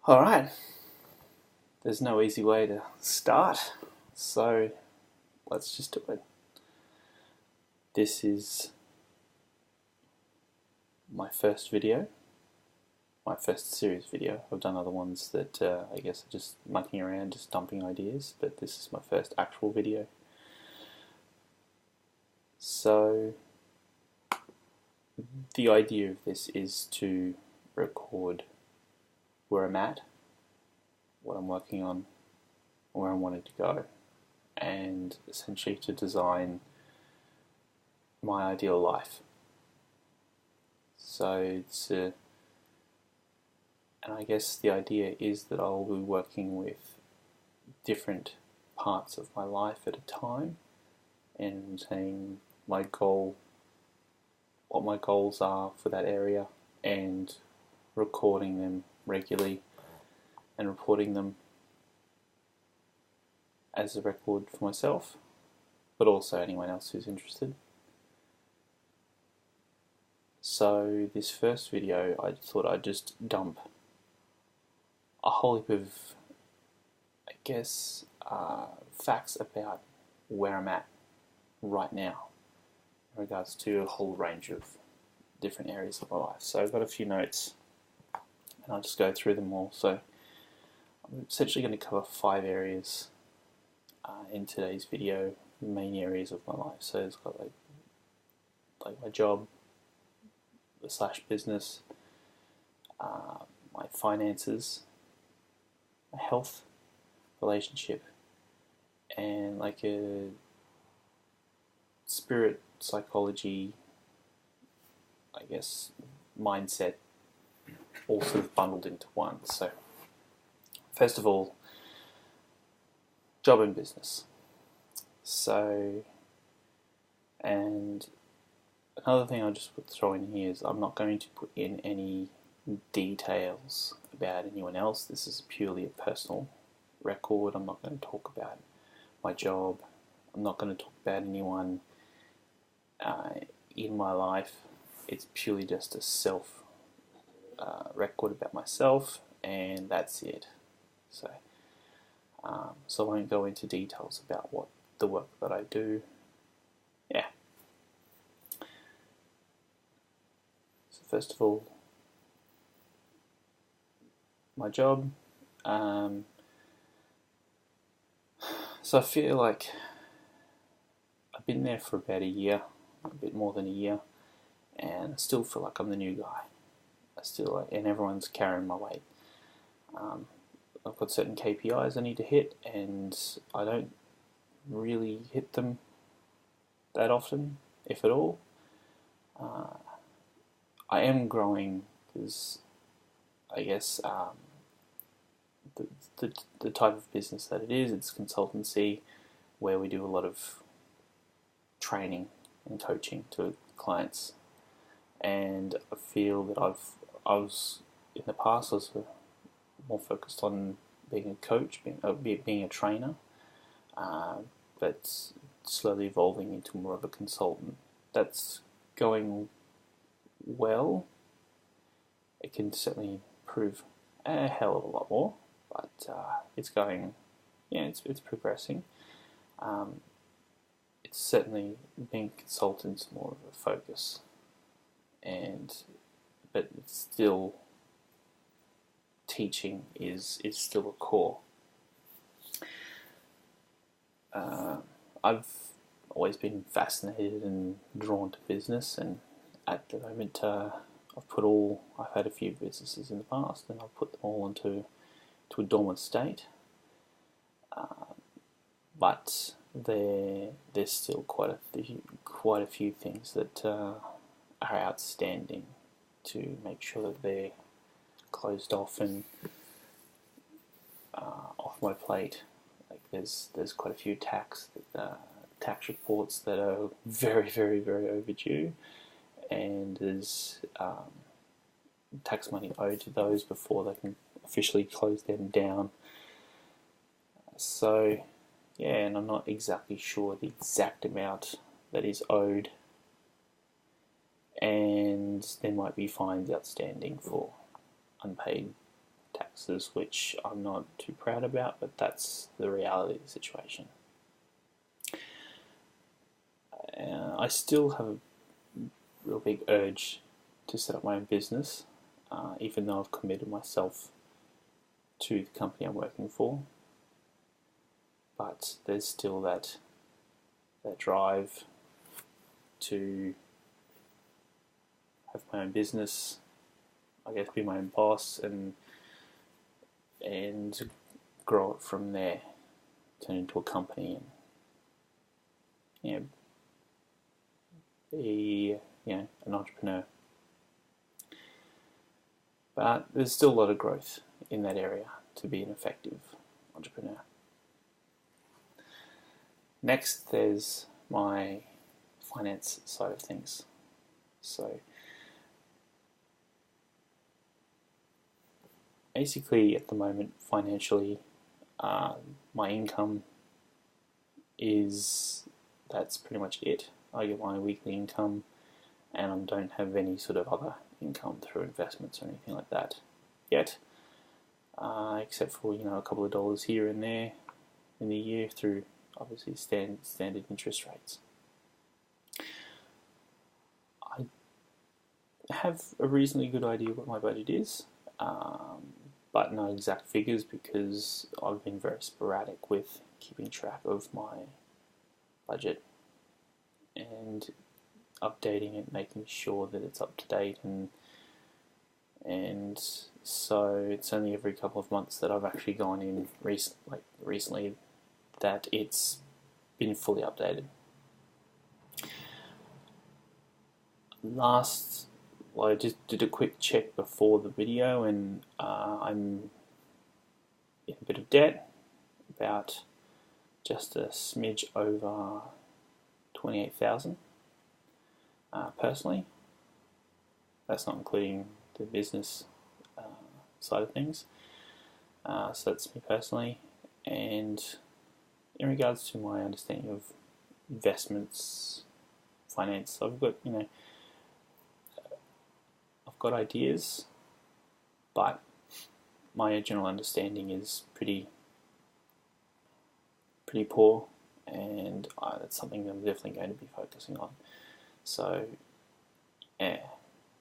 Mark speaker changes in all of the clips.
Speaker 1: Alright, there's no easy way to start, so let's just do it. This is my first video, my first serious video. I've done other ones that I guess are just mucking around, just dumping ideas, but this is my first actual video. So the idea of this is to record where I'm at, what I'm working on, where I'm wanting to go, and essentially to design my ideal life. So and I guess the idea is that I'll be working with different parts of my life at a time and saying my goal, what my goals are for that area, and recording them regularly and reporting them as a record for myself, but also anyone else who's interested. So this first video, I thought I'd just dump a whole heap of, I guess, facts about where I'm at right now in regards to a whole range of different areas of my life. So I've got a few notes and I'll just go through them all. So I'm essentially going to cover 5 areas in today's video, main areas of my life. So it's got like my job / business, my finances, my health, relationship, and like a spirit, psychology, I guess, mindset, all sort of bundled into one. So first of all, job and business. So, and another thing I'll just throw in here is I'm not going to put in any details about anyone else. This is purely a personal record. I'm not going to talk about my job. I'm not going to talk about anyone in my life. It's purely just a self record about myself, and that's it. So I won't go into details about what the work that I do. Yeah. So first of all, my job. So I feel like I've been there for about a year, a bit more than a year, and I still feel like I'm the new guy. And everyone's carrying my weight. I've got certain KPIs I need to hit, and I don't really hit them that often, if at all. I am growing because I guess the type of business that it is, it's consultancy, where we do a lot of training and coaching to clients, and I feel that I was in the past I was more focused on being a coach, being a trainer, but slowly evolving into more of a consultant. That's going well. It can certainly improve a hell of a lot more, but it's going, it's progressing. It's certainly being a consultant's more of a focus, but it's still teaching is still a core. I've always been fascinated and drawn to business, and at the moment I've had a few businesses in the past, and I've put them all into a dormant state, but there's still quite a few things that are outstanding to make sure that they're closed off and off my plate. Like there's quite a few tax reports that are very, very, very overdue, and there's tax money owed to those before they can officially close them down. So yeah, and I'm not exactly sure the exact amount that is owed, and there might be fines outstanding for unpaid taxes, which I'm not too proud about, but that's the reality of the situation. I still have a real big urge to set up my own business, even though I've committed myself to the company I'm working for. But there's still that drive to have my own business, I guess, be my own boss, and grow it from there, turn into a company, and be an entrepreneur. But there's still a lot of growth in that area to be an effective entrepreneur. Next, there's my finance side of things. So basically, at the moment, financially, my income that's pretty much it. I get my weekly income, and I don't have any sort of other income through investments or anything like that yet, except for a couple of dollars here and there in the year through obviously standard interest rates. I have a reasonably good idea what my budget is, but no exact figures because I've been very sporadic with keeping track of my budget and updating it, making sure that it's up to date, and so it's only every couple of months that I've actually gone in recently that it's been fully updated. I just did a quick check before the video, and I'm in a bit of debt, about just a smidge over 28,000 personally. That's not including the business side of things. So that's me personally. And in regards to my understanding of investments, finance, I've got ideas, but my general understanding is pretty poor, and that's something that I'm definitely going to be focusing on. So,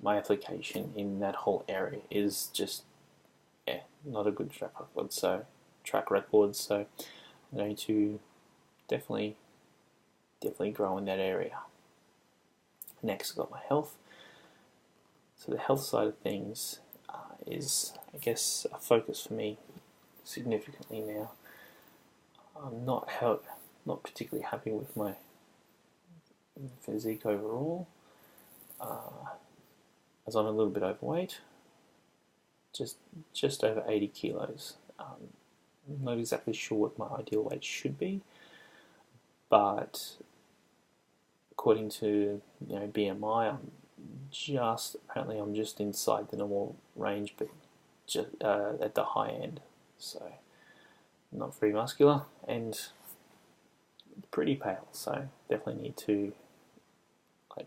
Speaker 1: my application in that whole area is just not a good track record. So I'm going to definitely grow in that area. Next, I've got my health. So the health side of things is, I guess, a focus for me significantly now. I'm not particularly happy with my physique overall. As I'm a little bit overweight, just over 80 kilos. I'm not exactly sure what my ideal weight should be, but according to BMI, I'm just inside the normal range, but just at the high end. So not very muscular and pretty pale. So definitely need to,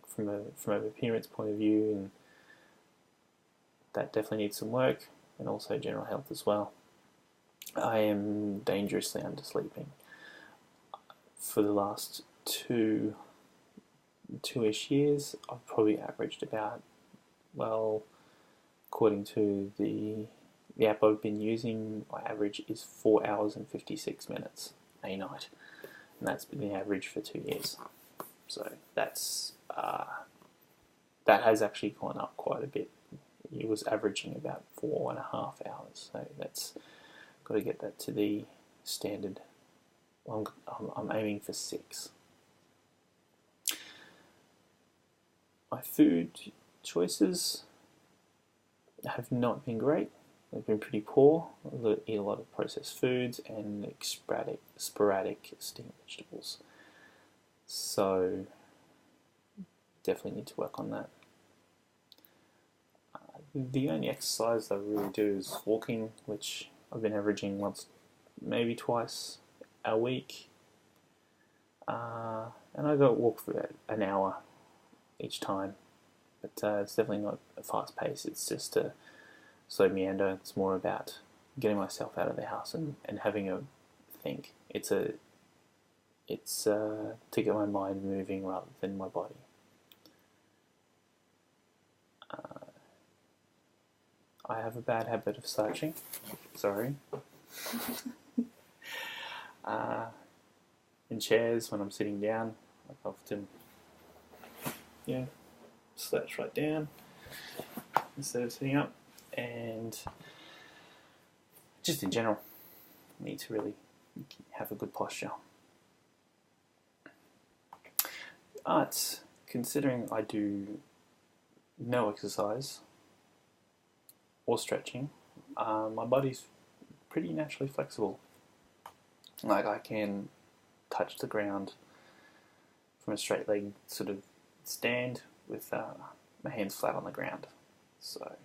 Speaker 1: from an appearance point of view, and that definitely needs some work, and also general health as well. I am dangerously undersleeping. For the last two-ish years, I've probably averaged about, according to the app I've been using, my average is 4 hours and 56 minutes a night, and that's been the average for 2 years. So that has actually gone up quite a bit. It was averaging about 4.5 hours, so that's got to get that to the standard. I'm aiming for 6. My food choices have not been great. They've been pretty poor. I eat a lot of processed foods and sporadic steamed vegetables. So definitely need to work on that. The only exercise I really do is walking, which I've been averaging once, maybe twice a week. And I go walk for about an hour each time. But it's definitely not a fast pace. It's just slow meander. It's more about getting myself out of the house and having a think. It's to get my mind moving rather than my body. I have a bad habit of slouching. Sorry. In chairs when I'm sitting down, I often, slouch right down instead of sitting up, and just in general, need to really have a good posture. But considering I do no exercise or stretching, my body's pretty naturally flexible. Like, I can touch the ground from a straight leg sort of stand with my hands flat on the ground. So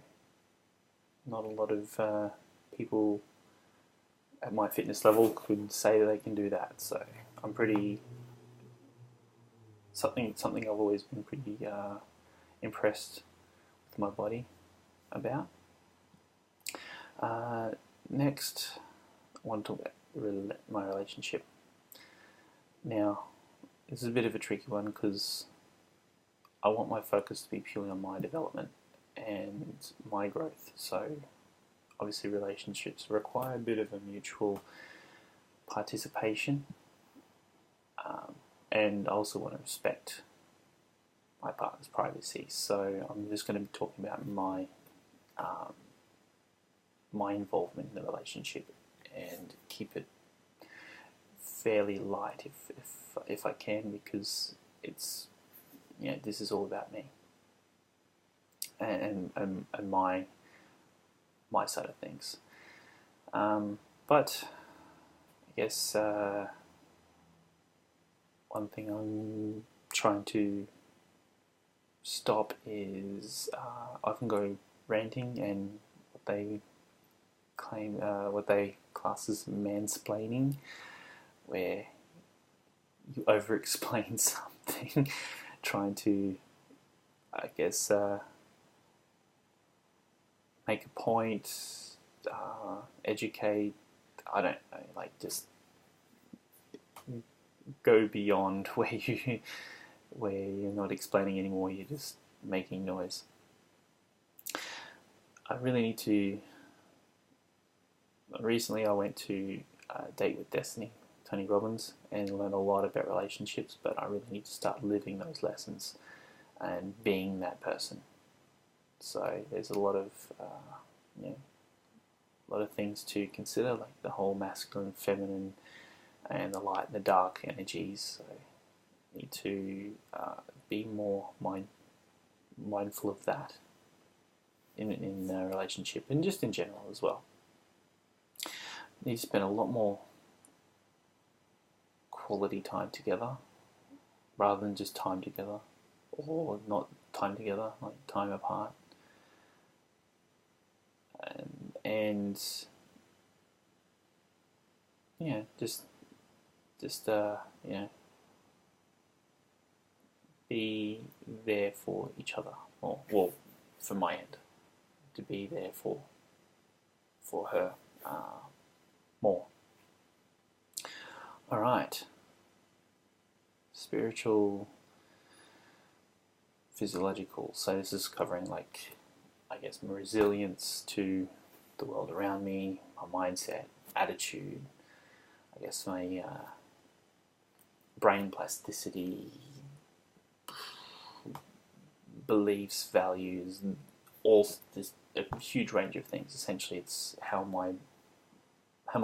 Speaker 1: not a lot of people at my fitness level could say that they can do that. So I'm pretty something I've always been pretty impressed with my body about. Next, I want to talk about my relationship. Now, this is a bit of a tricky one because I want my focus to be purely on my development and my growth. So, obviously, relationships require a bit of a mutual participation, and I also want to respect my partner's privacy. So, I'm just going to be talking about my involvement in the relationship and keep it fairly light if I can, because it's this is all about me and my side of things. But I guess one thing I'm trying to stop is I often go ranting and what they class as mansplaining, where you over-explain something, trying to, I guess, make a point, educate, I don't know, like just go beyond where you're not explaining anymore, you're just making noise. I really need to. Recently I went to Date with Destiny, Tony Robbins, and learned a lot about relationships, but I really need to start living those lessons and being that person. So there's a lot of things to consider, like the whole masculine, feminine, and the light and the dark energies. So I need to be more mindful of that in a relationship, and just in general as well. Need to spend a lot more quality time together rather than just time together, or not time together, like time apart. And just be there for each other, or well, from my end, to be there for her more. All right. Spiritual, physiological. So this is covering, like, I guess, my resilience to the world around me, my mindset, attitude, I guess my brain plasticity, beliefs, values, and all this, a huge range of things. Essentially, it's how my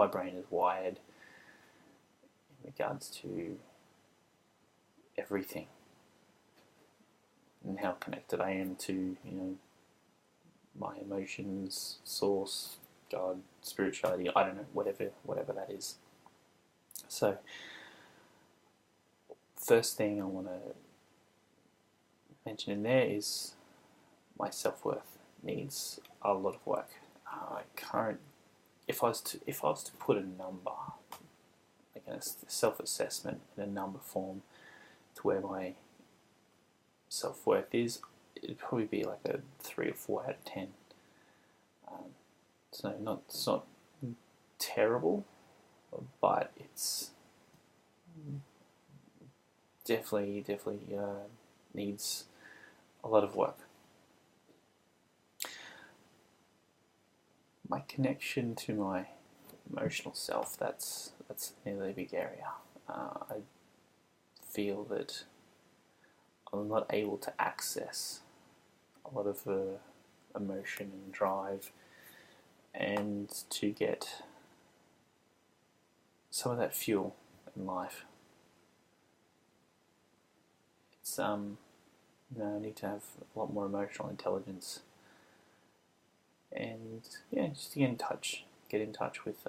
Speaker 1: brain is wired in regards to everything, and how connected I am to my emotions, source, God, spirituality. I don't know, whatever that is. So, first thing I want to mention in there is my self-worth needs a lot of work. If I was to put a number, like a self-assessment in a number form, to where my self-worth is, it'd probably be like a 3 or 4 out of 10. So it's not terrible, but it's definitely needs a lot of work. My connection to my emotional self, that's nearly a big area. I feel that I'm not able to access a lot of emotion and drive, and to get some of that fuel in life. It's I need to have a lot more emotional intelligence, and yeah, just to get in touch with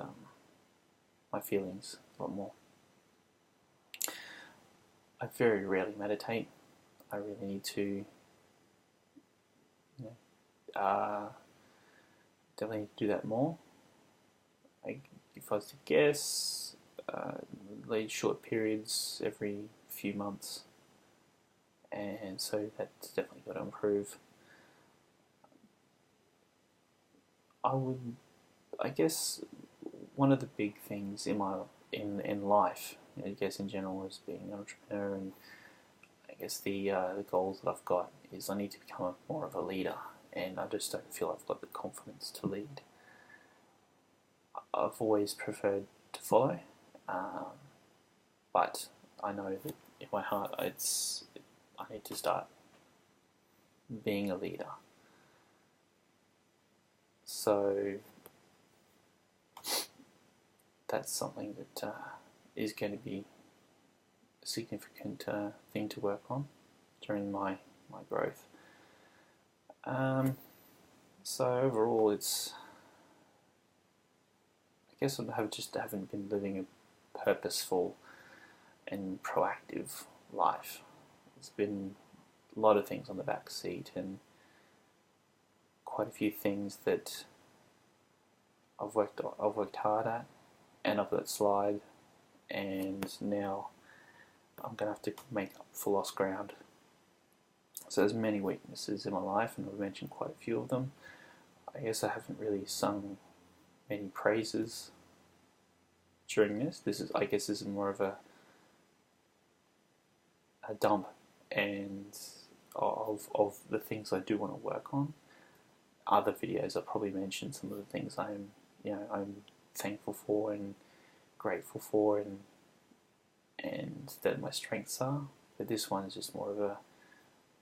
Speaker 1: my feelings a lot more. I very rarely meditate. I really need to, definitely need to do that more. If I was to guess, lead short periods every few months, and so that's definitely got to improve. I guess one of the big things in life, I guess in general, as being an entrepreneur, and I guess the goals that I've got is I need to become more of a leader, and I just don't feel I've got the confidence to lead. I've always preferred to follow, but I know that in my heart I need to start being a leader. So that's something that is going to be a significant thing to work on during my growth. So overall, I guess I haven't been living a purposeful and proactive life. There's been a lot of things on the back seat, and quite a few things that I've worked hard at, and I've let slide, and now I'm going to have to make up for lost ground. So there's many weaknesses in my life, and I've mentioned quite a few of them. I guess I haven't really sung many praises during this. I guess this is more of a dump and of the things I do want to work on. Other videos I probably mentioned some of the things I'm thankful for and grateful for, and that my strengths are. But this one is just more of a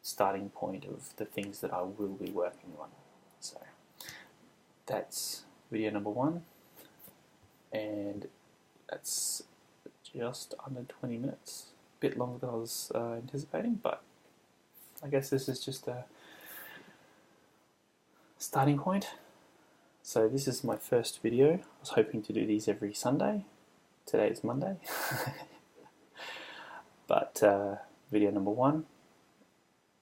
Speaker 1: starting point of the things that I will be working on. So that's video number 1, and that's just under 20 minutes. A bit longer than I was anticipating, but I guess this is just a starting point. So this is my first video. I was hoping to do these every Sunday. Today is Monday. But video number 1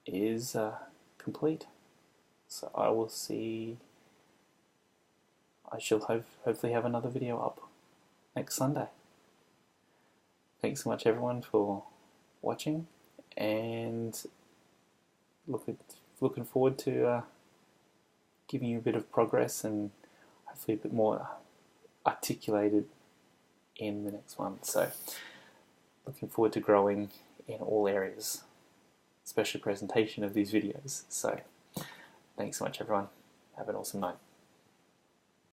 Speaker 1: is complete. So I shall hopefully have another video up next Sunday. Thanks so much everyone for watching, and looking forward to giving you a bit of progress, and hopefully a bit more articulated in the next one. So looking forward to growing in all areas, especially presentation of these videos. So thanks so much everyone. Have an awesome night.